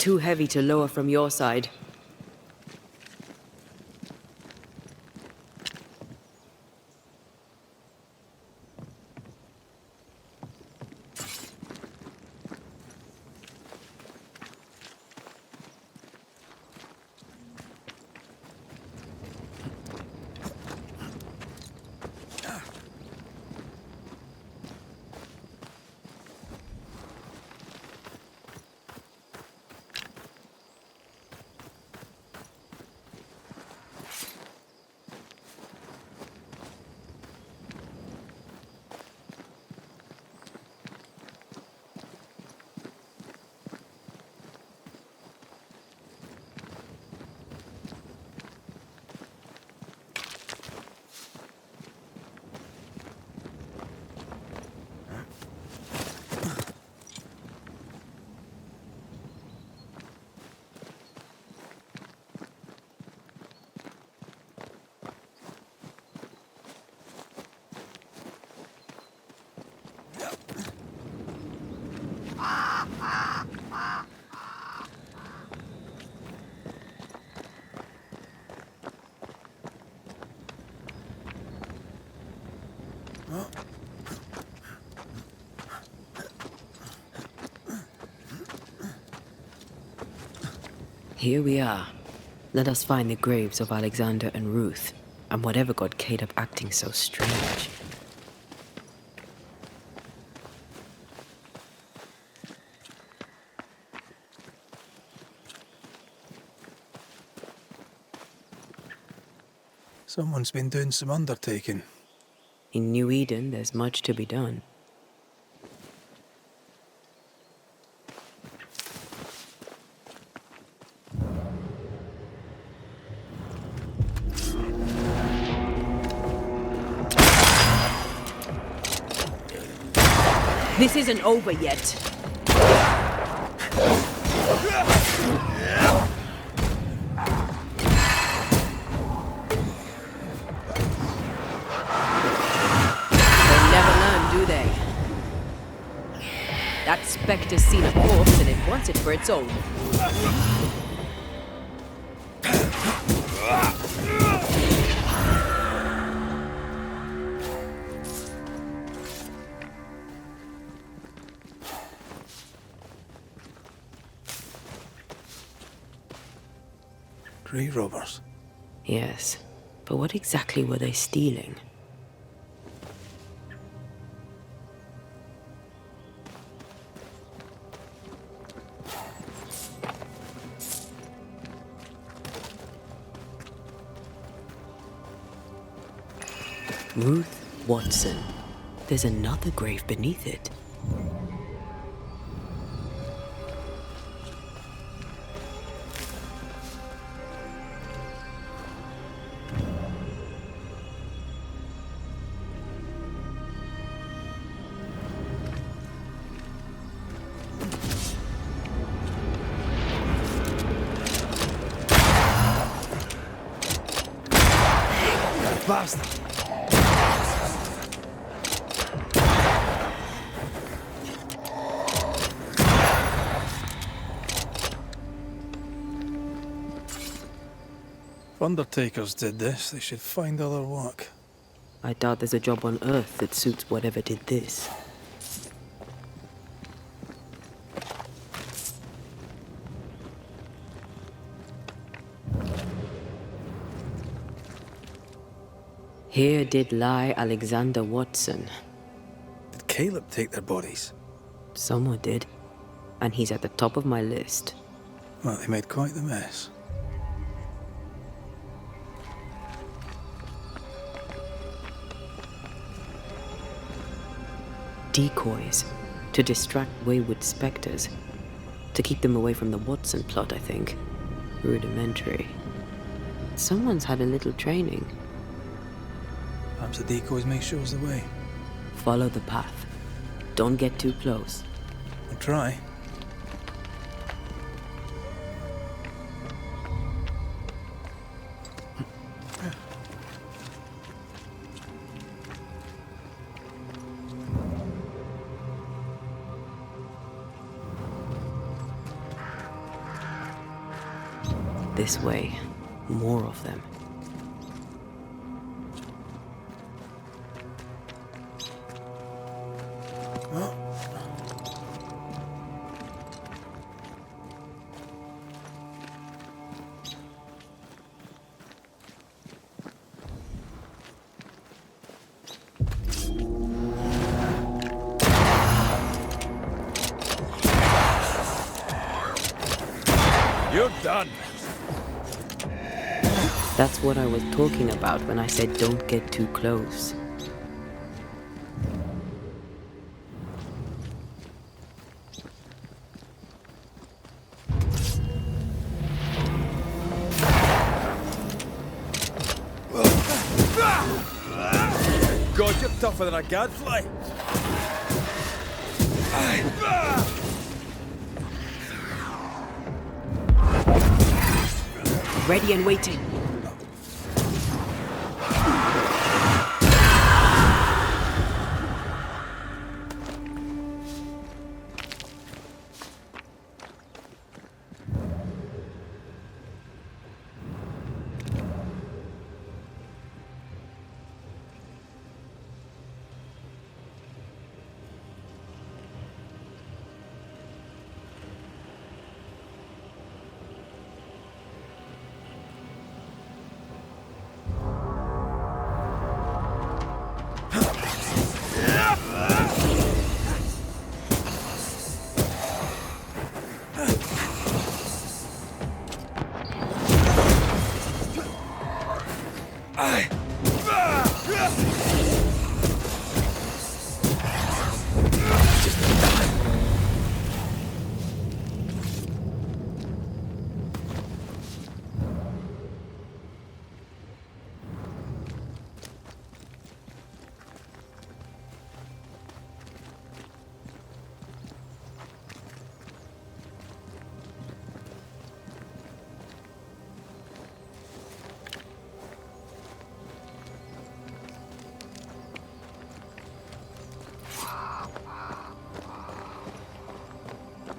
too heavy to lower from your side. Here we are. Let us find the graves of Alexander and Ruth, and whatever got Caleb acting so strange. Someone's been doing some undertaking. In New Eden, there's much to be done. This isn't over yet. They'll never learn, do they? That spectre's seen a corpse and it wants it for its own. Grave robbers. Yes, but what exactly were they stealing? Ruth Watson. There's another grave beneath it. Bastard! If undertakers did this, they should find other work. I doubt there's a job on Earth that suits whatever did this. Here did lie Alexander Watson. Did Caleb take their bodies? Someone did. And he's at the top of my list. Well, they made quite the mess. Decoys. To distract wayward specters. To keep them away from the Watson plot, I think. Rudimentary. Someone's had a little training. Perhaps the decoys may show us the way. Follow the path. Don't get too close. I'll try. This way, more of them. You're done. That's what I was talking about when I said don't get too close. God, you're tougher than a gadfly. Ready and waiting.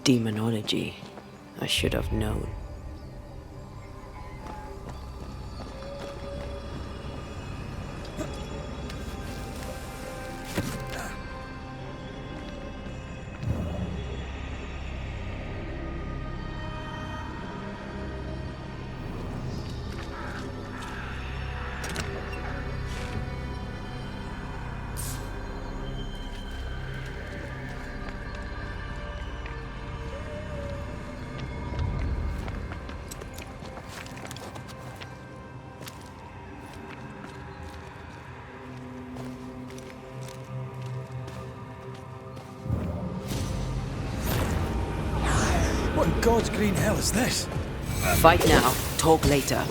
Demonology. I should have known. What in God's green hell is this? Fight now, talk later.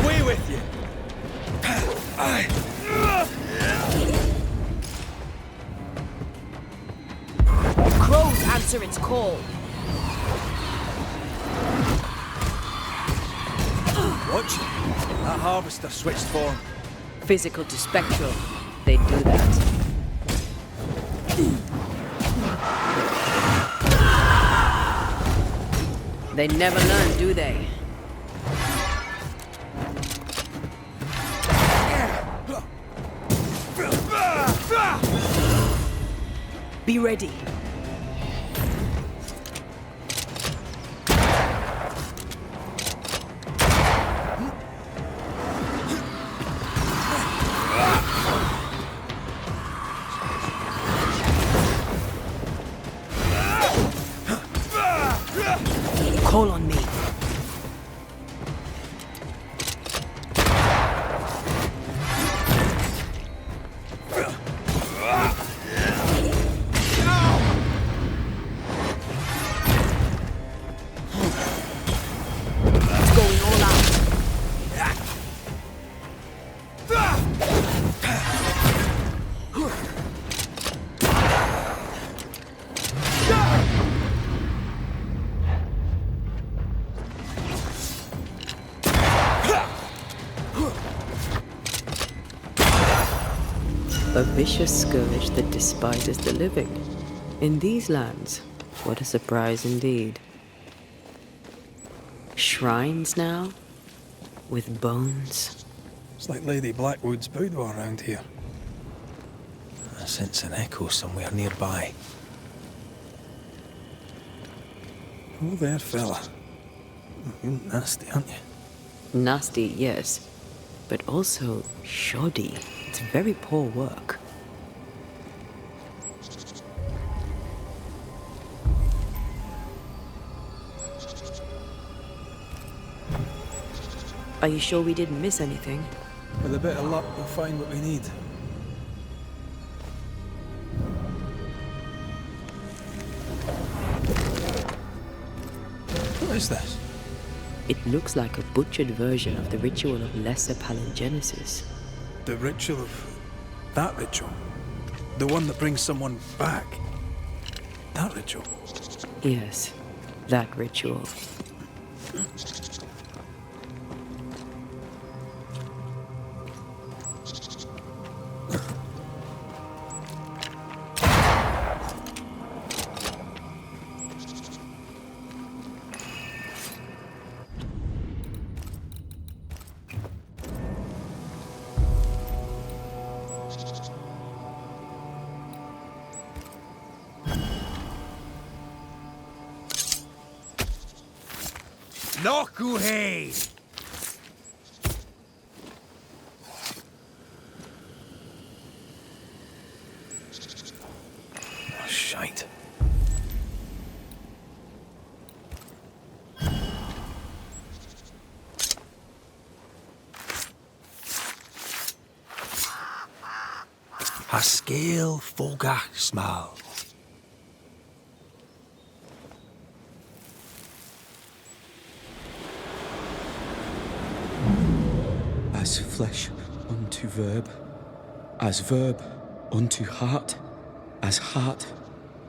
Away with you. Crows answer its call. Watch. That harvester switched form. Physical to spectral. They do that. They never learn, do they? Be ready. Call on me. A vicious scourge that despises the living. In these lands, what a surprise indeed. Shrines now? With bones? It's like Lady Blackwood's boudoir around here. I sense an echo somewhere nearby. Oh there, fella. You're nasty, aren't you? Nasty, yes, but also shoddy. It's very poor work. Are you sure we didn't miss anything? With a bit of luck, we'll find what we need. What is this? It looks like a butchered version of the ritual of Lesser Palingenesis. The ritual of... that ritual? The one that brings someone back? That ritual? Yes, that ritual. Nokuhei! Oh, shite. Haskell Fogach Smal. As flesh unto verb, as verb unto heart, as heart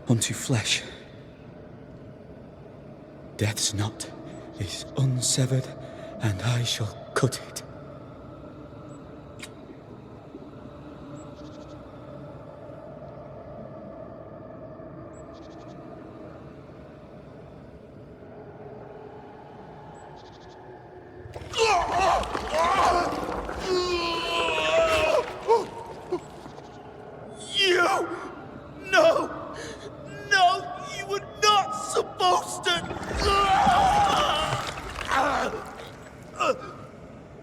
unto flesh. Death's knot is unsevered, and I shall cut it.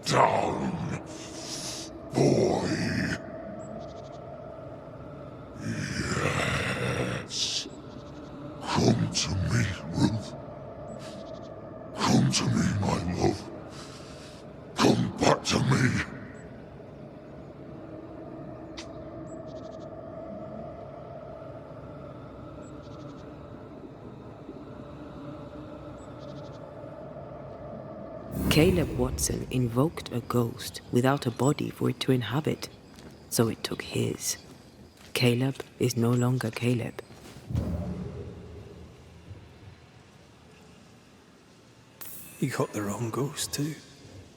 Down, boy. Yes. Come to me, Ruth. Come to me, my love. Come back to me. Caleb Watson invoked a ghost without a body for it to inhabit, so it took his. Caleb is no longer Caleb. He got the wrong ghost, too.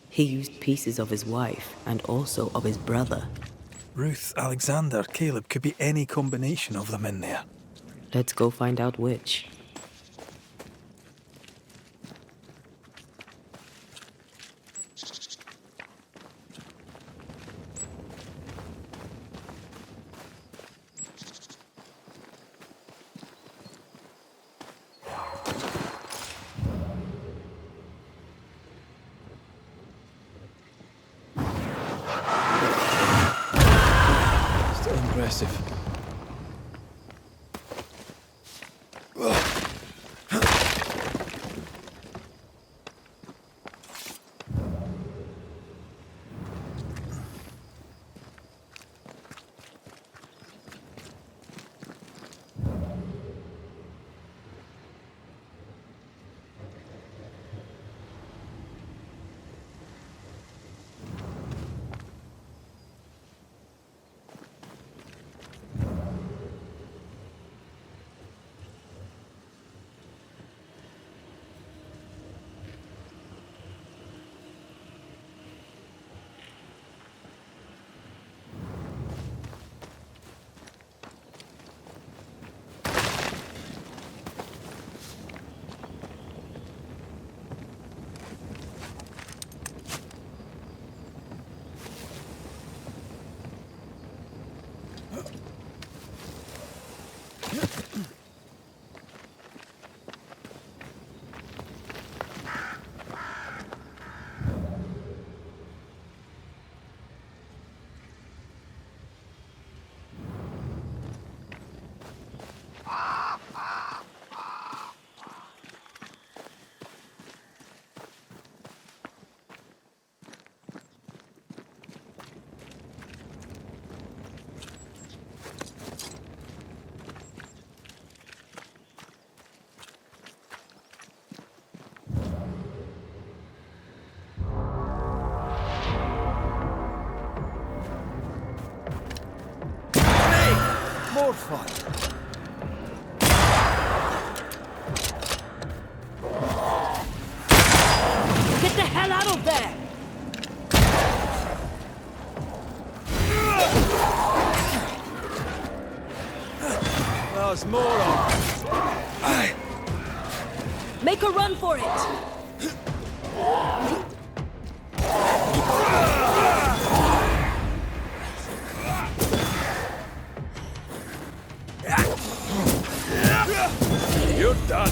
He used pieces of his wife and also of his brother. Ruth, Alexander, Caleb could be any combination of them in there. Let's go find out which. Still impressive. More fun. Get the hell out of there! There's more on. Make a run for it! You're done.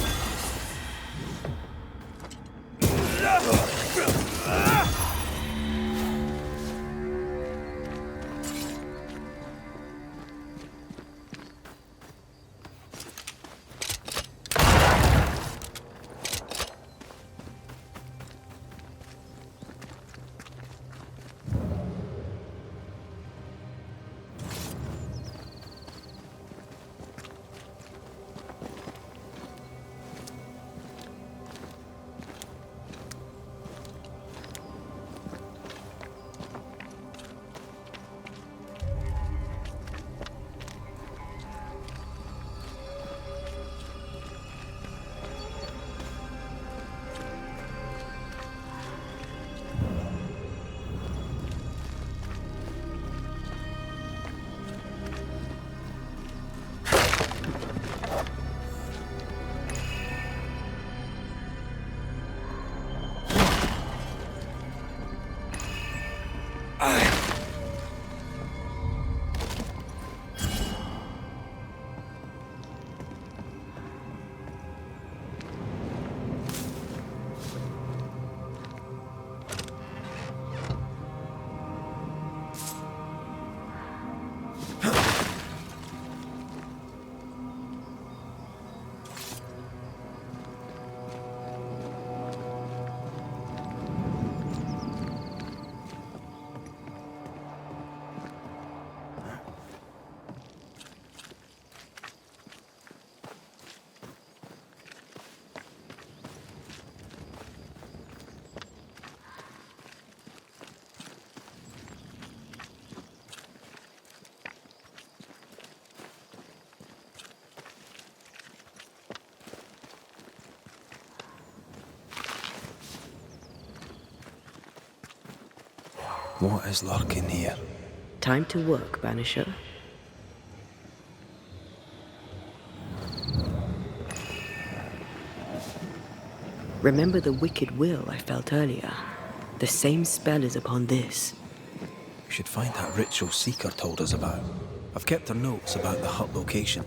What is lurking here? Time to work, Banisher. Remember the wicked will I felt earlier? The same spell is upon this. We should find that ritual Seeker told us about. I've kept her notes about the hut location.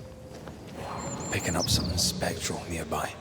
Picking up something spectral nearby.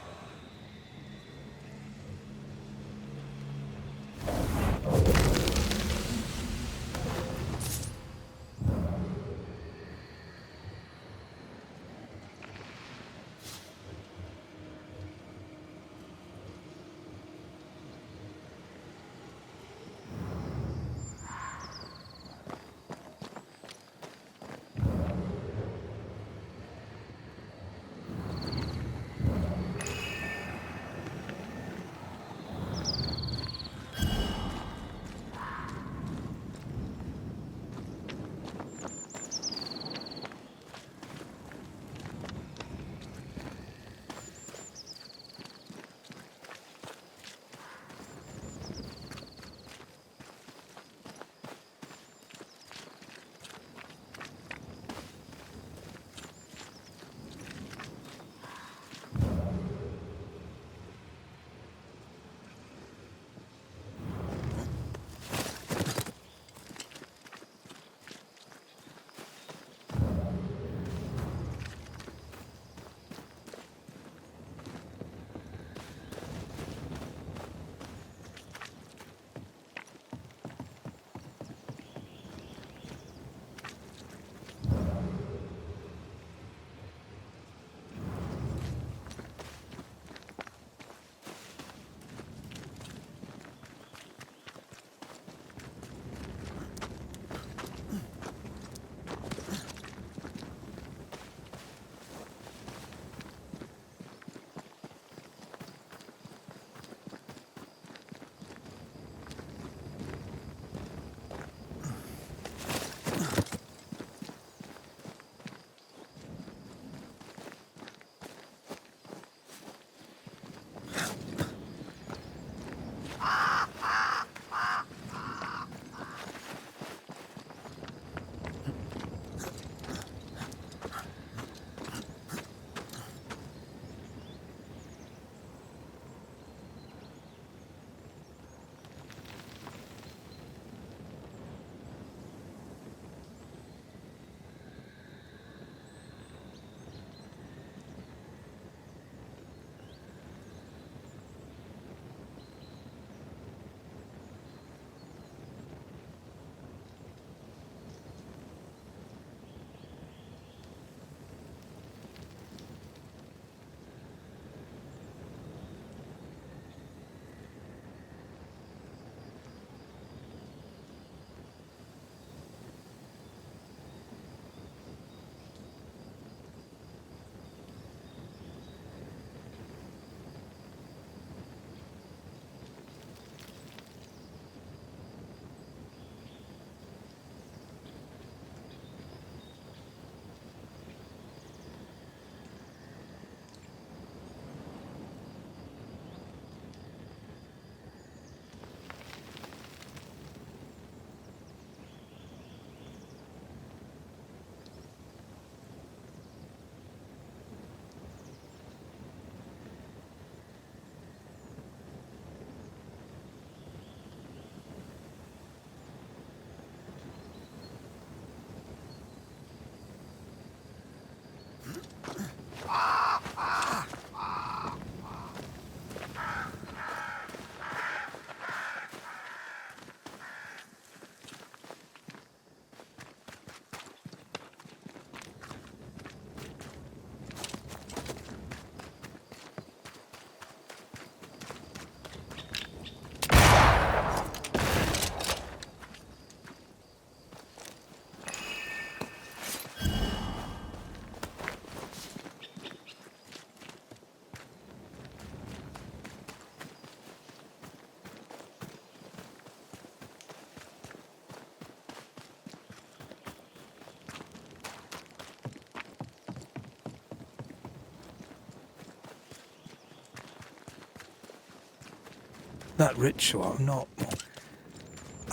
That ritual, I'm not...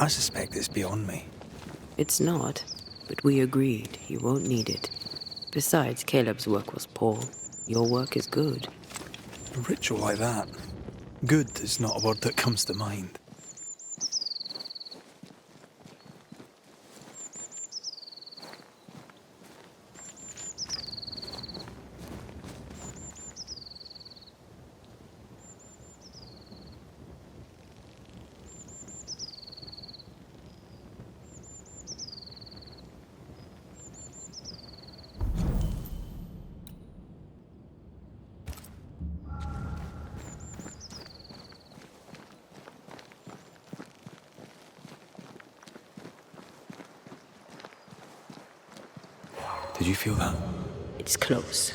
I suspect it's beyond me. It's not, but we agreed you won't need it. Besides, Caleb's work was poor. Your work is good. A ritual like that. Good is not a word that comes to mind. Did you feel that? It's close.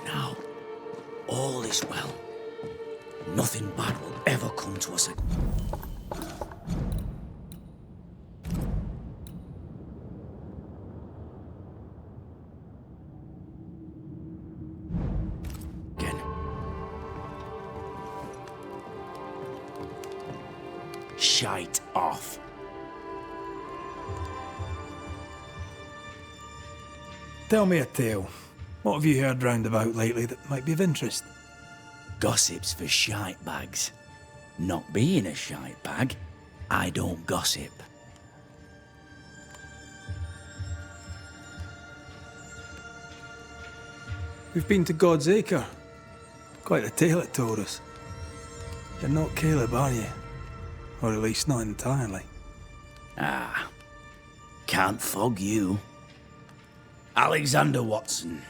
now. All is well. Nothing bad will ever come to us. Again. Shite off. Tell me a tale. What have you heard round about lately that might be of interest? Gossip's for shite bags. Not being a shite bag, I don't gossip. We've been to God's Acre. Quite a tale it told us. You're not Caleb, are you? Or at least not entirely. Ah, can't fog you. Alexander Watson.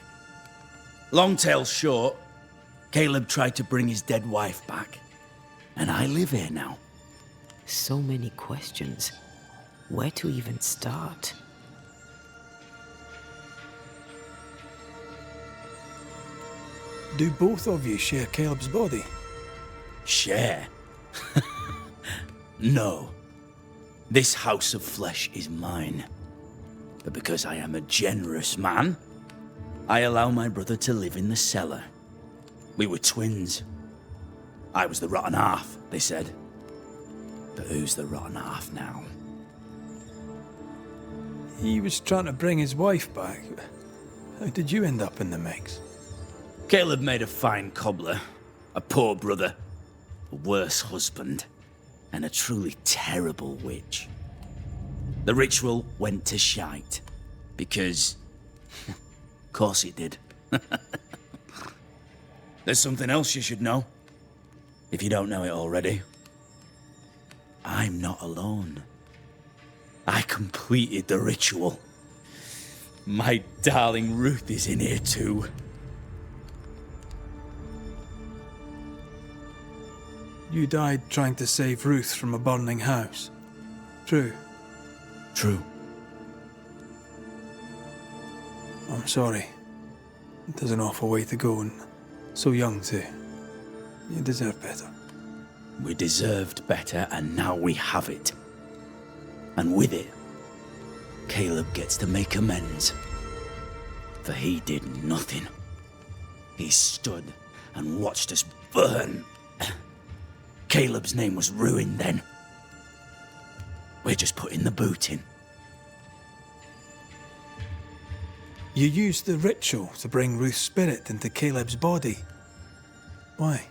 Long tale short, Caleb tried to bring his dead wife back. And I live here now. So many questions. Where to even start? Do both of you share Caleb's body? Share? No. This house of flesh is mine. But because I am a generous man, I allow my brother to live in the cellar. We were twins. I was the rotten half, they said. But who's the rotten half now? He was trying to bring his wife back. How did you end up in the mix? Caleb made a fine cobbler, a poor brother, a worse husband, and a truly terrible witch. The ritual went to shite, because... of course it did. There's something else you should know, if you don't know it already. I'm not alone. I completed the ritual. My darling Ruth is in here too. You died trying to save Ruth from a burning house. True. True. I'm sorry. It is an awful way to go, and so young too. You deserve better. We deserved better, and now we have it. And with it, Caleb gets to make amends. For he did nothing. He stood and watched us burn. Caleb's name was ruined then. We're just putting the boot in. You used the ritual to bring Ruth's spirit into Caleb's body. Why?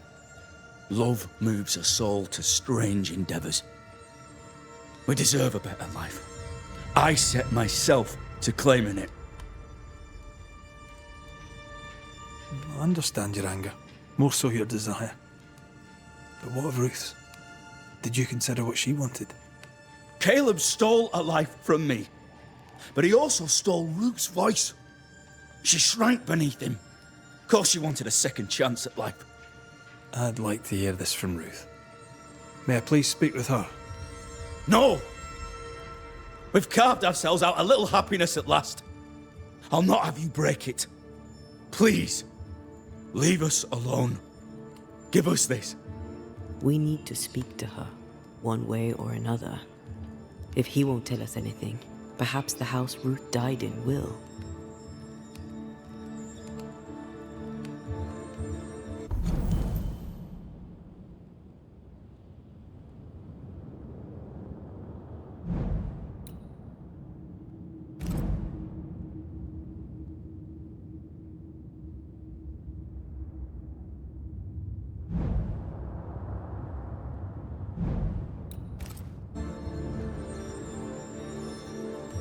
Love moves a soul to strange endeavors. We deserve a better life. I set myself to claiming it. I understand your anger, more so your desire. But what of Ruth's? Did you consider what she wanted? Caleb stole a life from me, but he also stole Ruth's voice. She shrank beneath him. Of course she wanted a second chance at life. I'd like to hear this from Ruth. May I please speak with her? No! We've carved ourselves out a little happiness at last. I'll not have you break it. Please, leave us alone. Give us this. We need to speak to her, one way or another. If he won't tell us anything, perhaps the house Ruth died in will.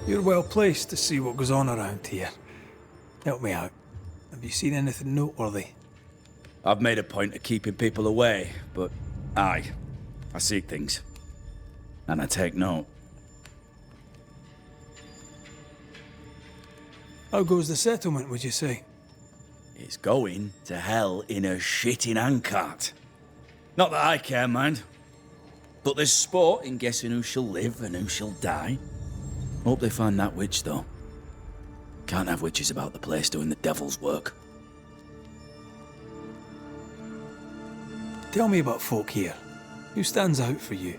You're well placed to see what goes on around here. Help me out. Have you seen anything noteworthy? I've made a point of keeping people away, but I see things. And I take note. How goes the settlement, would you say? It's going to hell in a shitting handcart. Not that I care, mind. But there's sport in guessing who shall live and who shall die. Hope they find that witch, though. Can't have witches about the place doing the devil's work. Tell me about folk here. Who stands out for you?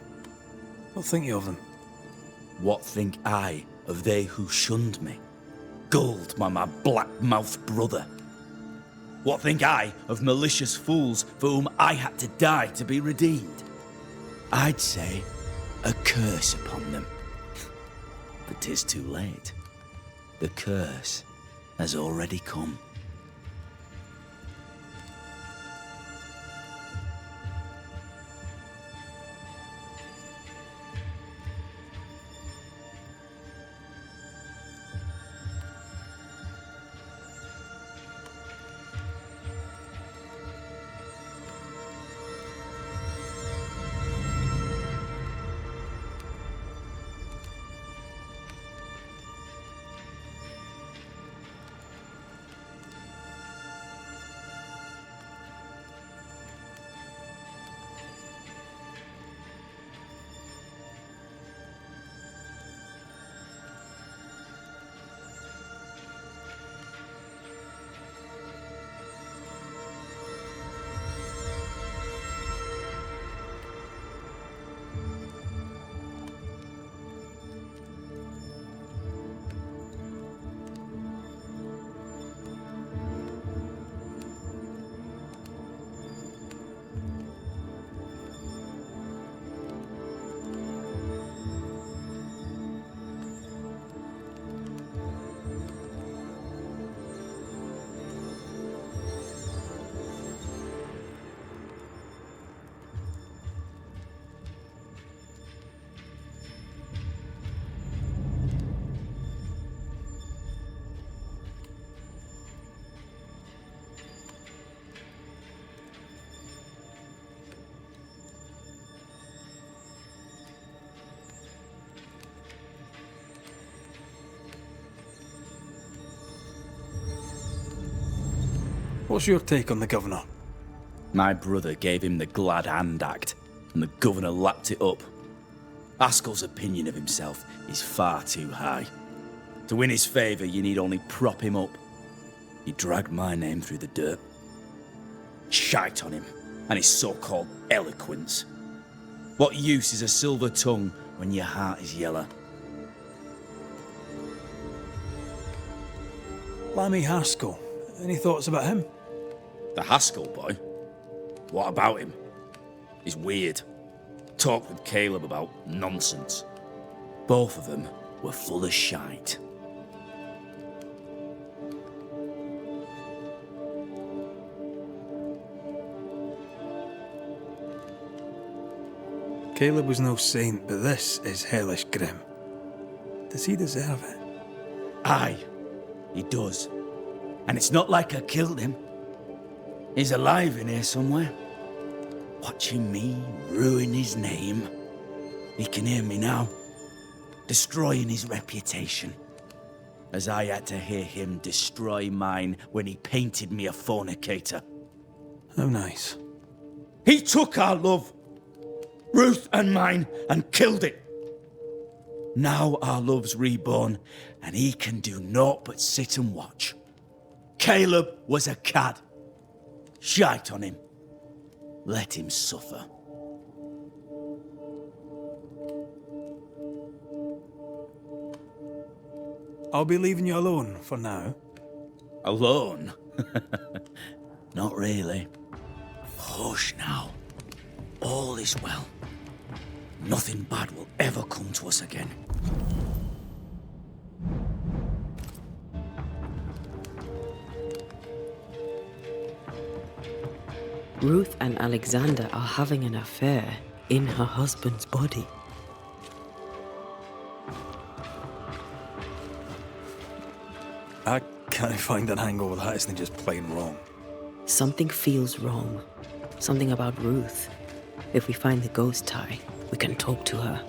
What think you of them? What think I of they who shunned me? Gulled by my black-mouthed brother? What think I of malicious fools for whom I had to die to be redeemed? I'd say a curse upon them. But 'tis too late. The curse has already come. What's your take on the governor? My brother gave him the Glad Hand Act, and the governor lapped it up. Haskell's opinion of himself is far too high. To win his favour, you need only prop him up. He dragged my name through the dirt. Shite on him, and his so-called eloquence. What use is a silver tongue when your heart is yellow? Lammy Haskell. Any thoughts about him? The Haskell boy? What about him? He's weird. Talked with Caleb about nonsense. Both of them were full of shite. Caleb was no saint, but this is hellish grim. Does he deserve it? Aye, he does. And it's not like I killed him. He's alive in here somewhere. Watching me ruin his name. He can hear me now. Destroying his reputation. As I had to hear him destroy mine when he painted me a fornicator. How nice. He took our love, Ruth and mine, and killed it. Now our love's reborn, and he can do naught but sit and watch. Caleb was a cad. Shite on him. Let him suffer. I'll be leaving you alone for now. Alone? Not really. Hush now. All is well. Nothing bad will ever come to us again. Ruth and Alexander are having an affair in her husband's body. I can't find an angle with that isn't just plain wrong. Something feels wrong. Something about Ruth. If we find the ghost tie, we can talk to her.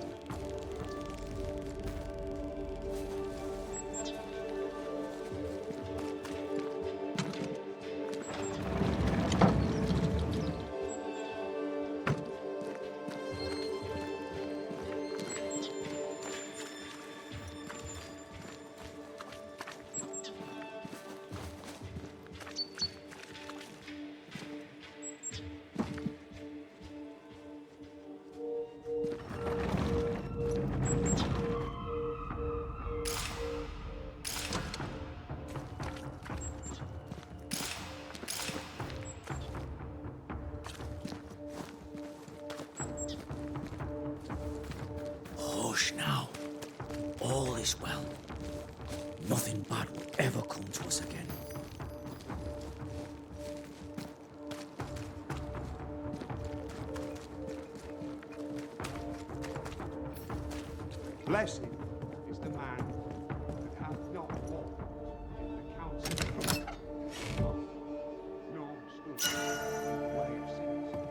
nothing bad will ever come to us again. Blessed is the man that hath not walked in the counsel of, nor stood in the way of sinners,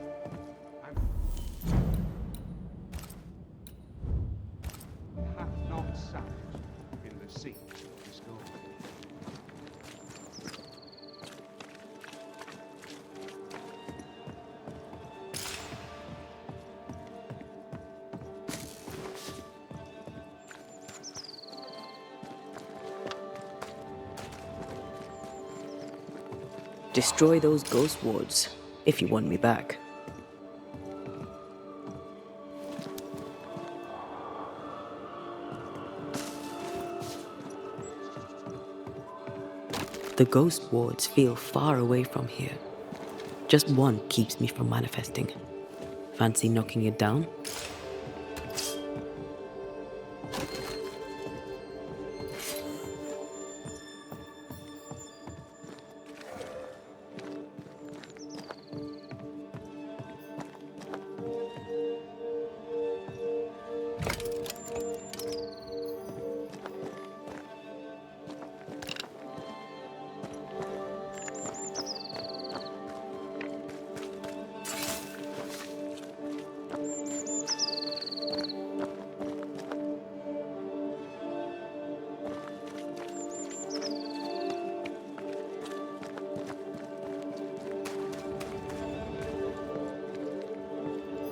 and hath not sat in the seat of discord. Destroy those ghost wards, if you want me back. The ghost wards feel far away from here. Just one keeps me from manifesting. Fancy knocking it down?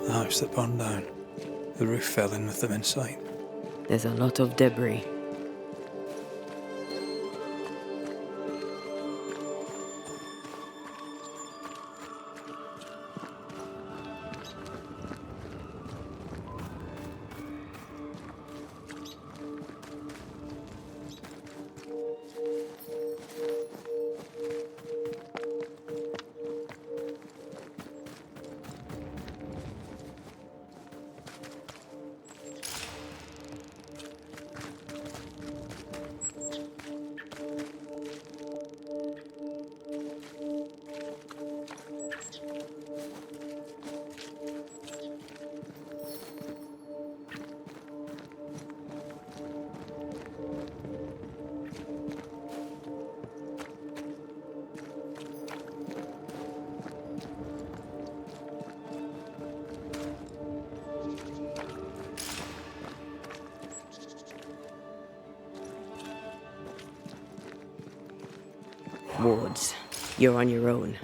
The house that burned down. The roof fell in with them in sight. There's a lot of debris. Wards, you're on your own.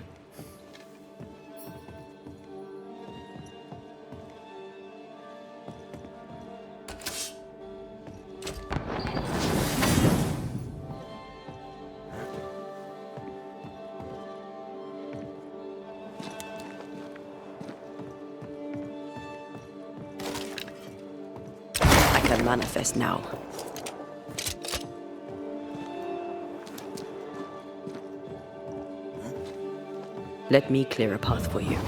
I can manifest now. Let me clear a path for you.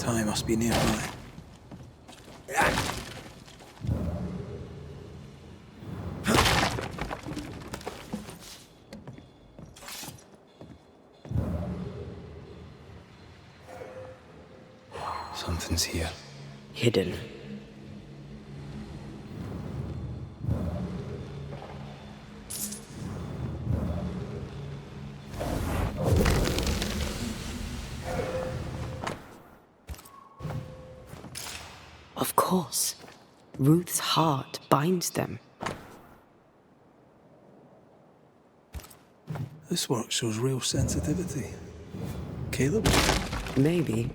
Ty must be nearby. Something's here. Hidden. Of course. Ruth's heart binds them. This work shows real sensitivity. Caleb? Maybe.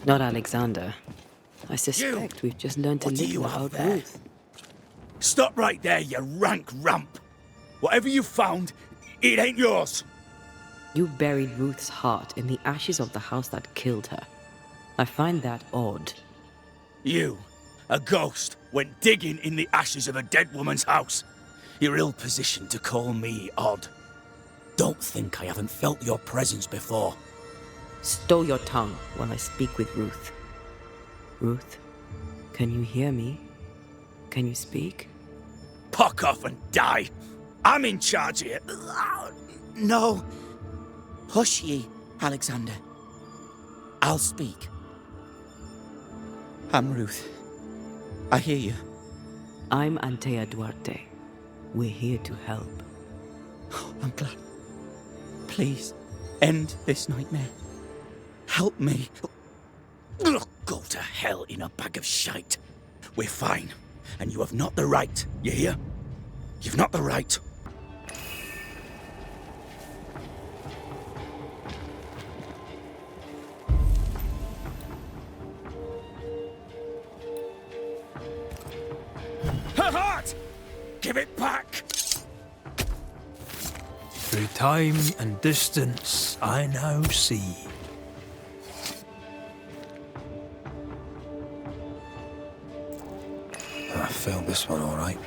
Not Alexander. I suspect we've just learned a What do little you have about there? Ruth. Stop right there, you rank rump! Whatever you found, it ain't yours! You buried Ruth's heart in the ashes of the house that killed her. I find that odd. You, a ghost, went digging in the ashes of a dead woman's house. You're ill-positioned to call me odd. Don't think I haven't felt your presence before. Stow your tongue while I speak with Ruth. Ruth, can you hear me? Can you speak? Puck off and die! I'm in charge here. No. Hush ye, Alexander. I'll speak. I'm Ruth. I hear you. I'm Antea Duarte. We're here to help. Oh, I'm glad. Please, end this nightmare. Help me. Go to hell in a bag of shite. We're fine, and you have not the right, you hear? You've not the right. Her heart! Give it back! Through time and distance, I now see. I felt this one all right.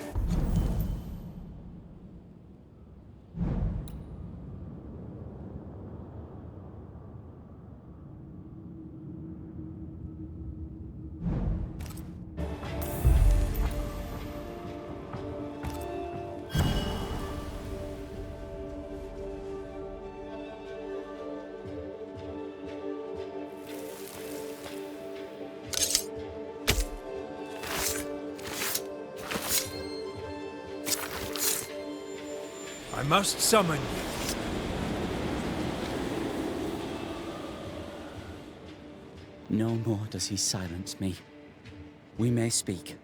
I must summon you. No more does he silence me. We may speak.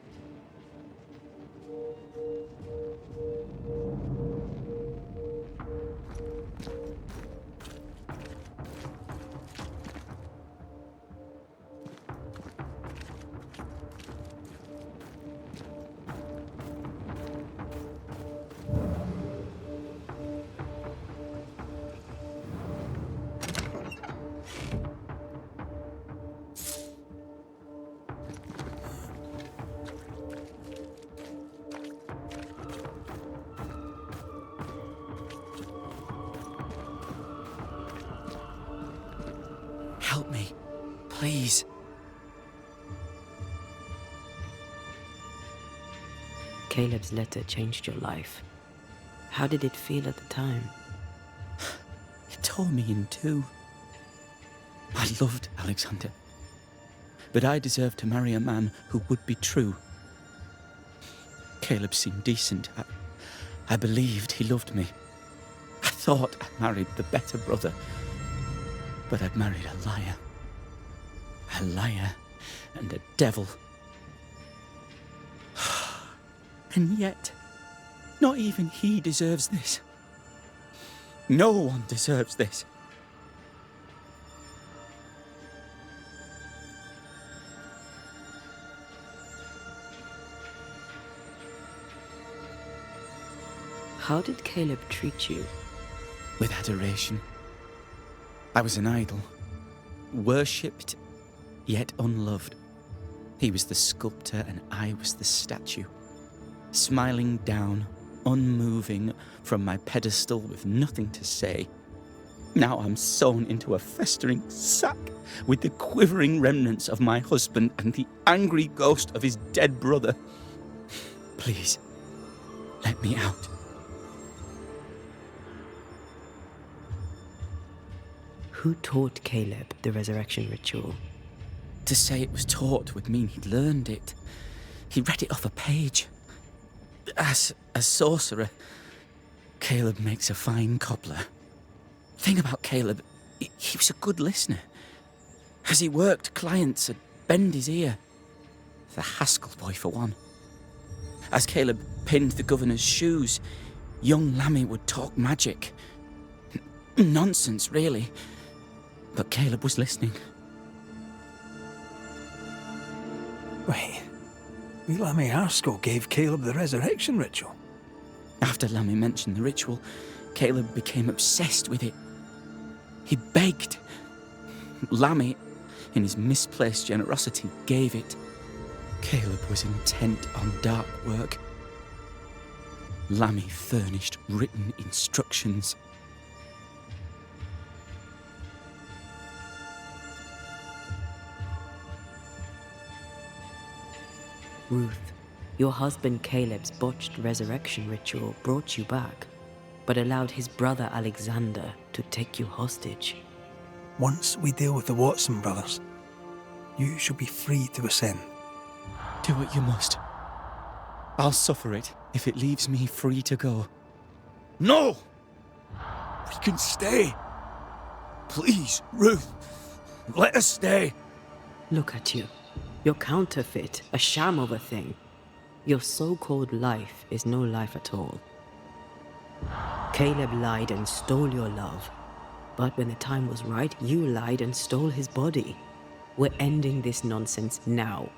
Help me, please. Caleb's letter changed your life. How did it feel at the time? It tore me in two. I loved Alexander, but I deserved to marry a man who would be true. Caleb seemed decent. I believed he loved me. I thought I married the better brother, but I'd married a liar. A liar and a devil. And yet, not even he deserves this. No one deserves this. How did Caleb treat you? With adoration. I was an idol, worshipped, yet unloved. He was the sculptor and I was the statue, smiling down, unmoving from my pedestal with nothing to say. Now I'm sewn into a festering sack with the quivering remnants of my husband and the angry ghost of his dead brother. Please, let me out. Who taught Caleb the resurrection ritual? To say it was taught would mean he'd learned it. He read it off a page. As a sorcerer, Caleb makes a fine cobbler. Thing about Caleb, he was a good listener. As he worked, clients would bend his ear. The Haskell boy, for one. As Caleb pinned the governor's shoes, young Lammy would talk magic. Nonsense, really. But Caleb was listening. Wait, Lammy Haskell gave Caleb the resurrection ritual? After Lammy mentioned the ritual, Caleb became obsessed with it. He begged. Lammy, in his misplaced generosity, gave it. Caleb was intent on dark work. Lammy furnished written instructions. Ruth, your husband Caleb's botched resurrection ritual brought you back, but allowed his brother Alexander to take you hostage. Once we deal with the Watson brothers, you shall be free to ascend. Do what you must. I'll suffer it if it leaves me free to go. No! We can stay. Please, Ruth. Let us stay. Look at you. You're counterfeit, a sham of a thing. Your so-called life is no life at all. Caleb lied and stole your love. But when the time was right, you lied and stole his body. We're ending this nonsense now.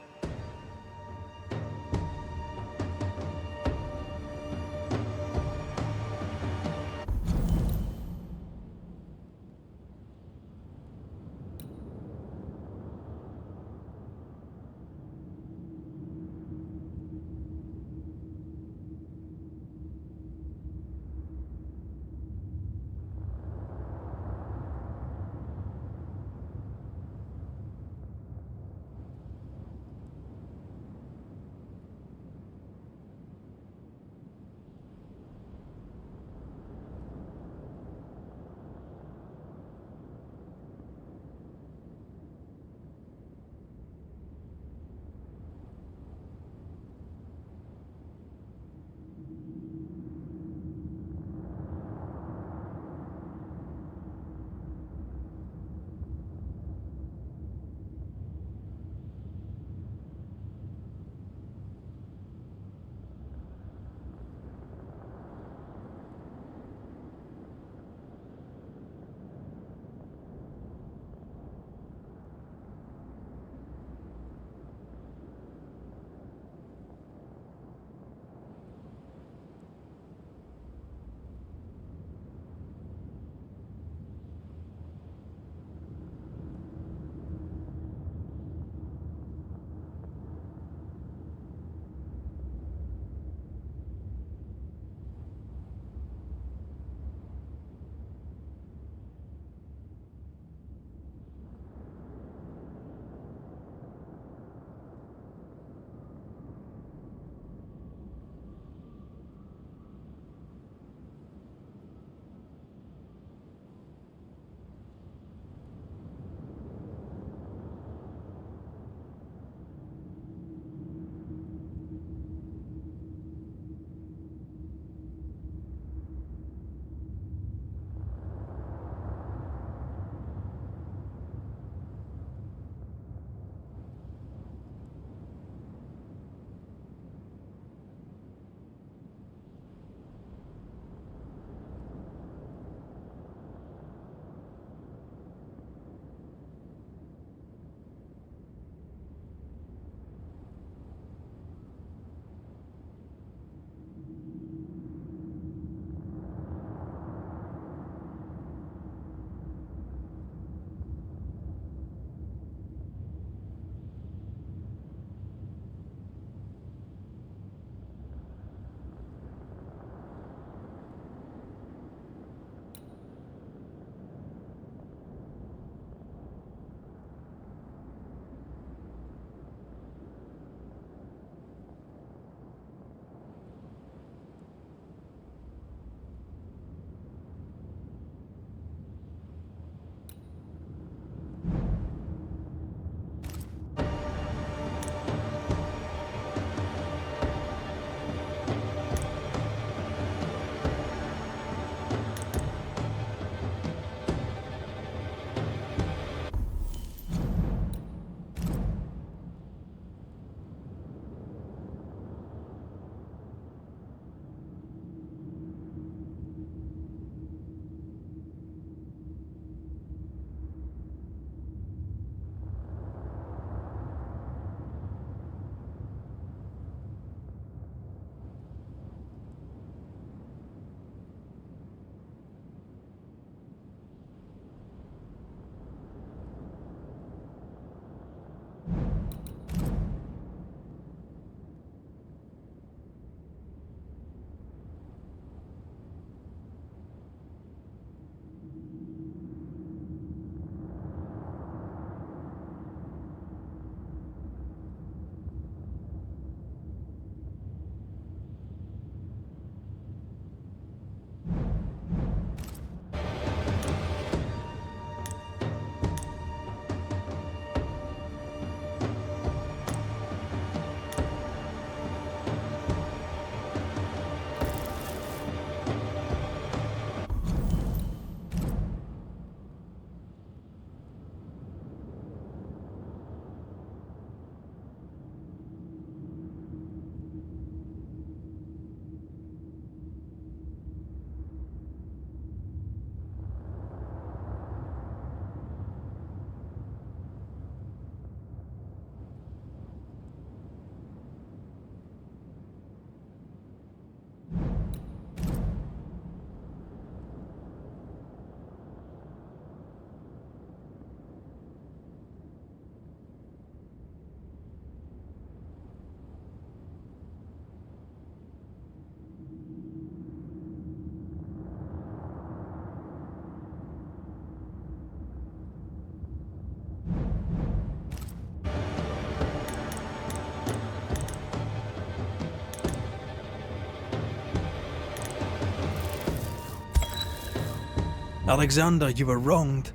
Alexander, you were wronged,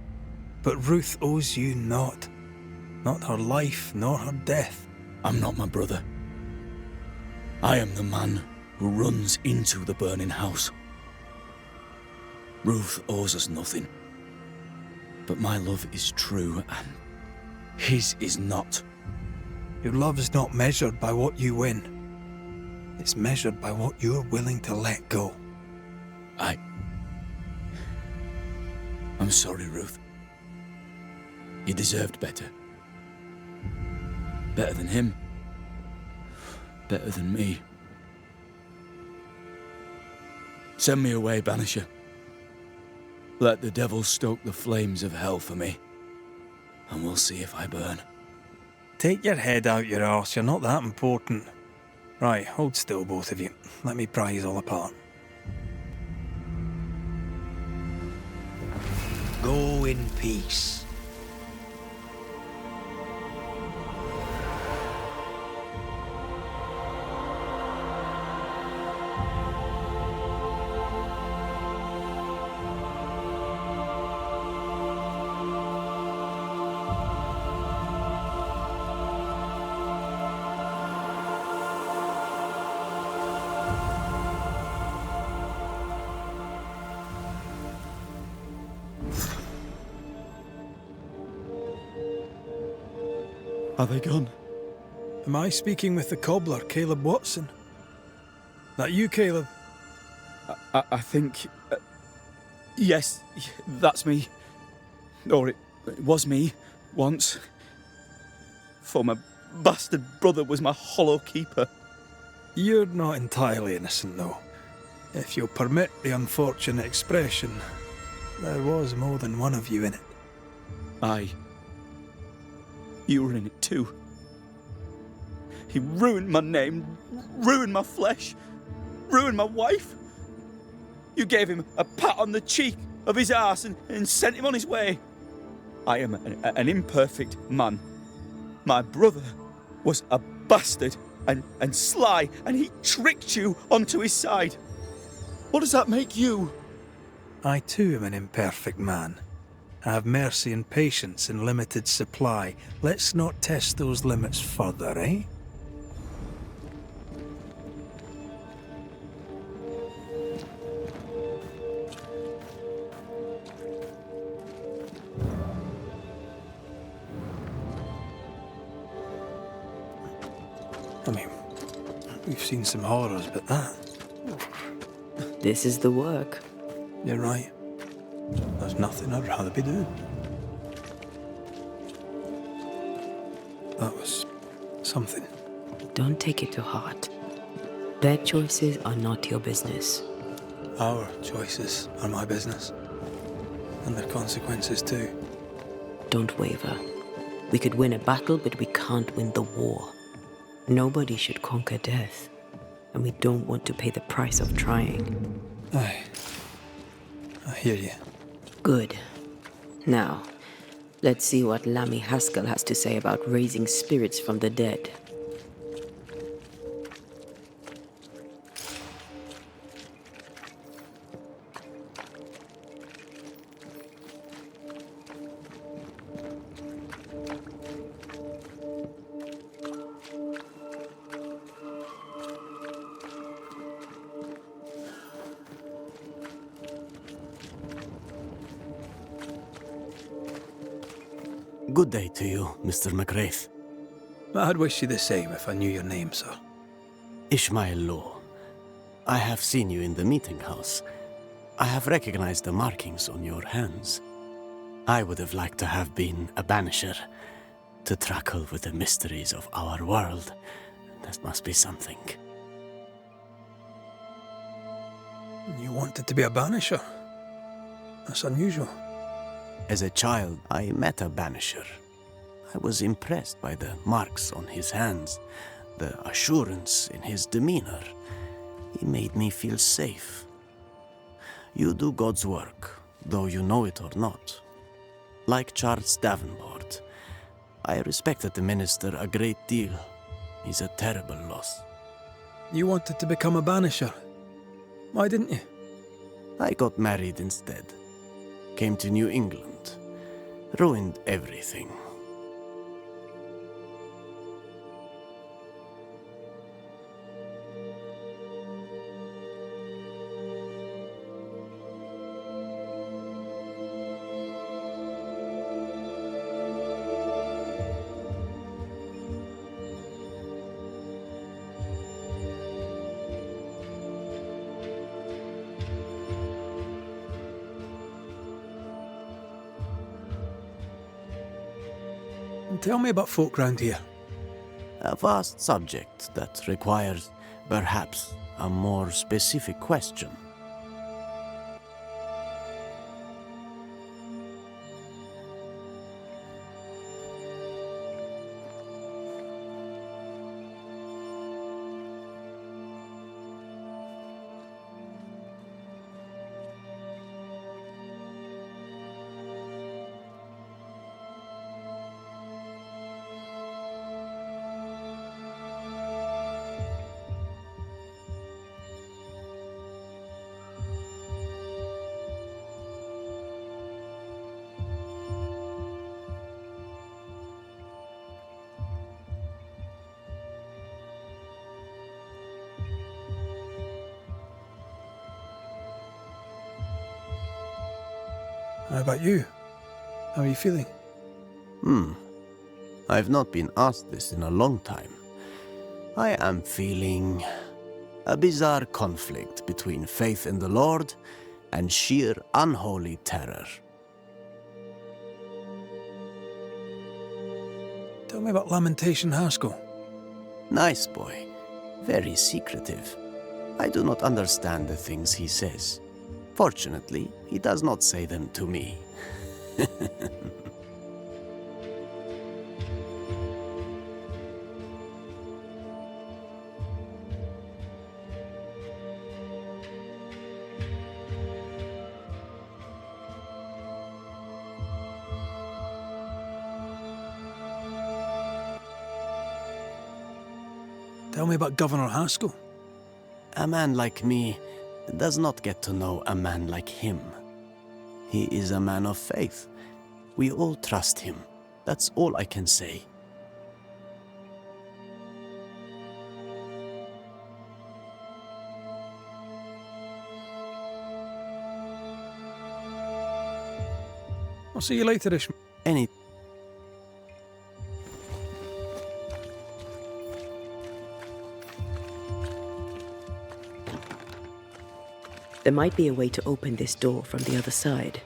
but Ruth owes you naught. Not her life, nor her death. I'm not my brother. I am the man who runs into the burning house. Ruth owes us nothing. But my love is true, and his is not. Your love is not measured by what you win. It's measured by what you're willing to let go. I'm sorry, Ruth. You deserved better. Better than him. Better than me. Send me away, Banisher. Let the devil stoke the flames of hell for me, and we'll see if I burn. Take your head out your arse, you're not that important. Right, hold still, both of you. Let me pry you all apart. Go in peace. Are they gone? Am I speaking with the cobbler, Caleb Watson? That you, Caleb? I think... yes, that's me. Or it was me, once. For my bastard brother was my hollow keeper. You're not entirely innocent, though. If you'll permit the unfortunate expression, there was more than one of you in it. Aye. You were in it too. He ruined my name, ruined my flesh, ruined my wife. You gave him a pat on the cheek of his arse and sent him on his way. I am an imperfect man. My brother was a bastard and sly, and he tricked you onto his side. What does that make you? I too am an imperfect man. I have mercy and patience in limited supply. Let's not test those limits further, eh? I mean, we've seen some horrors, but that... This is the work. You're right. There's nothing I'd rather be doing. That was something. Don't take it to heart. Their choices are not your business. Our choices are my business. And their consequences too. Don't waver. We could win a battle, but we can't win the war. Nobody should conquer death. And we don't want to pay the price of trying. Aye. I hear you. Good. Now, let's see what Lammy Haskell has to say about raising spirits from the dead. Good day to you, Mr. McRaith. I'd wish you the same if I knew your name, sir. Ishmael Law. I have seen you in the meeting house. I have recognized the markings on your hands. I would have liked to have been a Banisher, to tackle with the mysteries of our world. That must be something. You wanted to be a Banisher? That's unusual. As a child, I met a Banisher. I was impressed by the marks on his hands, the assurance in his demeanor. He made me feel safe. You do God's work, though you know it or not. Like Charles Davenport, I respected the minister a great deal. He's a terrible loss. You wanted to become a Banisher. Why didn't you? I got married instead. came to New England. Ruined everything. Tell me about folk round here. A vast subject that requires, perhaps, a more specific question. How about you? How are you feeling? I've not been asked this in a long time. I am feeling a bizarre conflict between faith in the Lord and sheer unholy terror. Tell me about Lamentation Haskell. Nice boy. Very secretive. I do not understand the things he says. Fortunately, he does not say them to me. Tell me about Governor Haskell. A man like me does not get to know a man like him. He is a man of faith. We all trust him. That's all I can say. I'll see you later, Ishmael. Any There might be a way to open this door from the other side.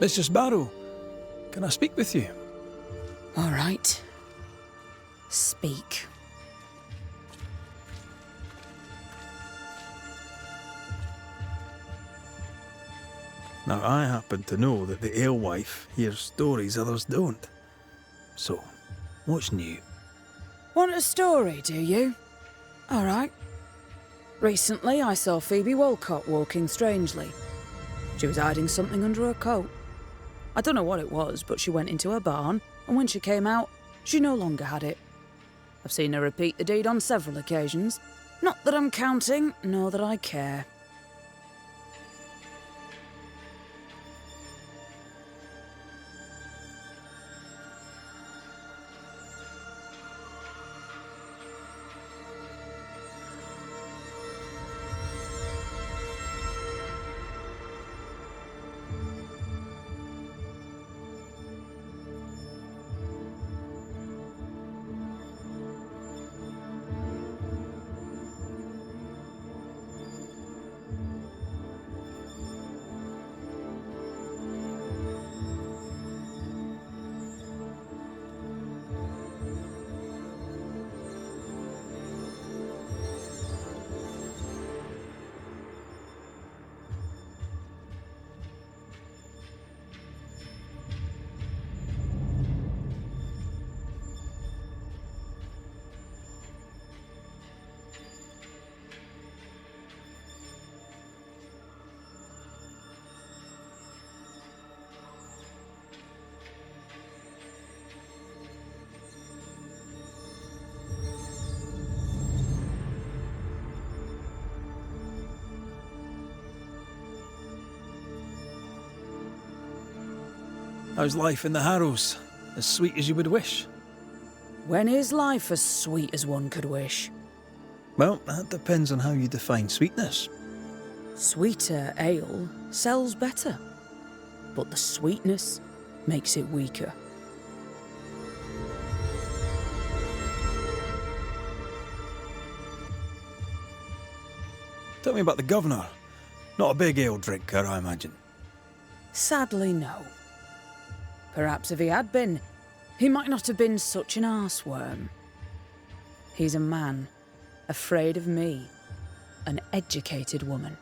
Mr. Sparrow, can I speak with you? All right. Speak. Now, I happen to know that the alewife hears stories others don't. So, what's new? Want a story, do you? All right. Recently, I saw Phoebe Walcott walking strangely. She was hiding something under her coat. I don't know what it was, but she went into her barn, and when she came out, she no longer had it. I've seen her repeat the deed on several occasions. Not that I'm counting, nor that I care. How's life in the Harrows? As sweet as you would wish? When is life as sweet as one could wish? Well, that depends on how you define sweetness. Sweeter ale sells better, but the sweetness makes it weaker. Tell me about the governor. Not a big ale drinker, I imagine. Sadly, no. Perhaps if he had been, he might not have been such an arseworm. He's a man, afraid of me, an educated woman.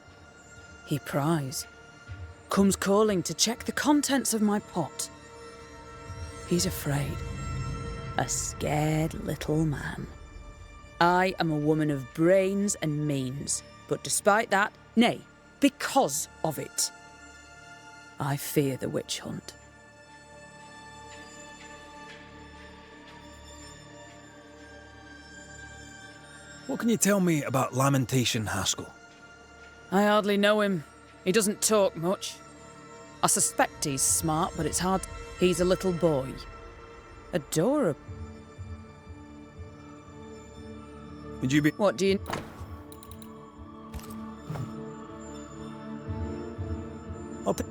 He pries, comes calling to check the contents of my pot. He's afraid, a scared little man. I am a woman of brains and means, but despite that, nay, because of it, I fear the witch hunt. What can you tell me about Lamentation Haskell? I hardly know him. He doesn't talk much. I suspect he's smart, but it's hard. He's a little boy. Adorable. Would you be... What do you... I'll take...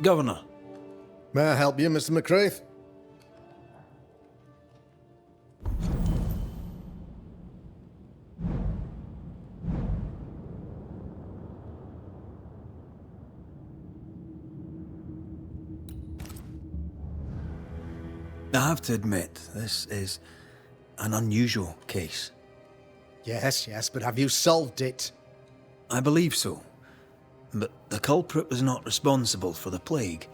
Governor. May I help you, Mr. McRaith? I have to admit, this is an unusual case. Yes, but have you solved it? I believe so. But the culprit was not responsible for the plague.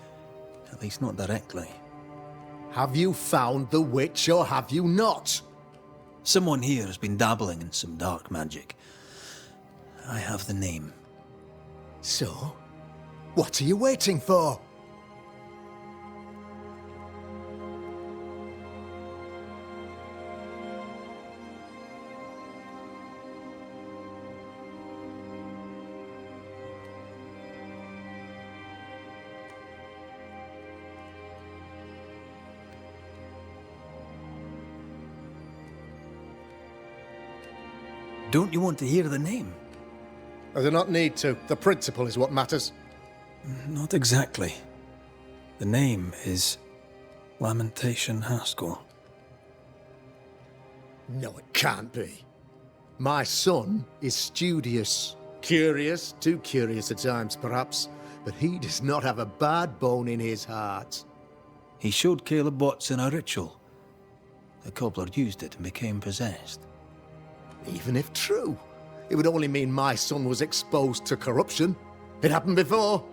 At least not directly. Have you found the witch or have you not? Someone here has been dabbling in some dark magic. I have the name. So? What are you waiting for? Don't you want to hear the name? I do not need to. The principle is what matters. Not exactly. The name is Lamentation Haskell. No, it can't be. My son is studious. Curious, too curious at times perhaps, but he does not have a bad bone in his heart. He showed Caleb Watson a ritual. The cobbler used it and became possessed. Even if true, it would only mean my son was exposed to corruption. It happened before.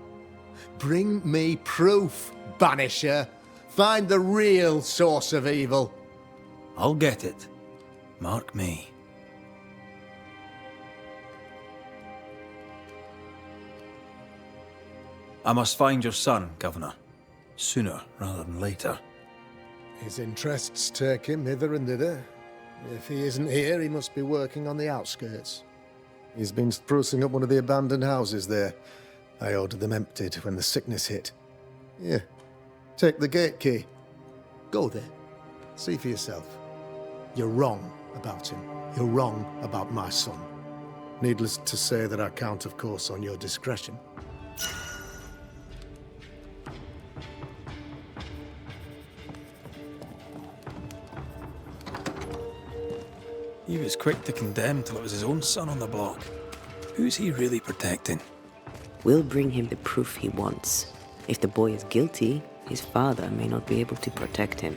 Bring me proof, Banisher. Find the real source of evil. I'll get it. Mark me. I must find your son, Governor. Sooner rather than later. His interests take him hither and thither. If he isn't here, he must be working on the outskirts. He's been sprucing up one of the abandoned houses there. I ordered them emptied when the sickness hit. Here, take the gate key. Go there. See for yourself. You're wrong about him. You're wrong about my son. Needless to say that I count, of course, on your discretion. He was quick to condemn till it was his own son on the block. Who's he really protecting? We'll bring him the proof he wants. If the boy is guilty, his father may not be able to protect him.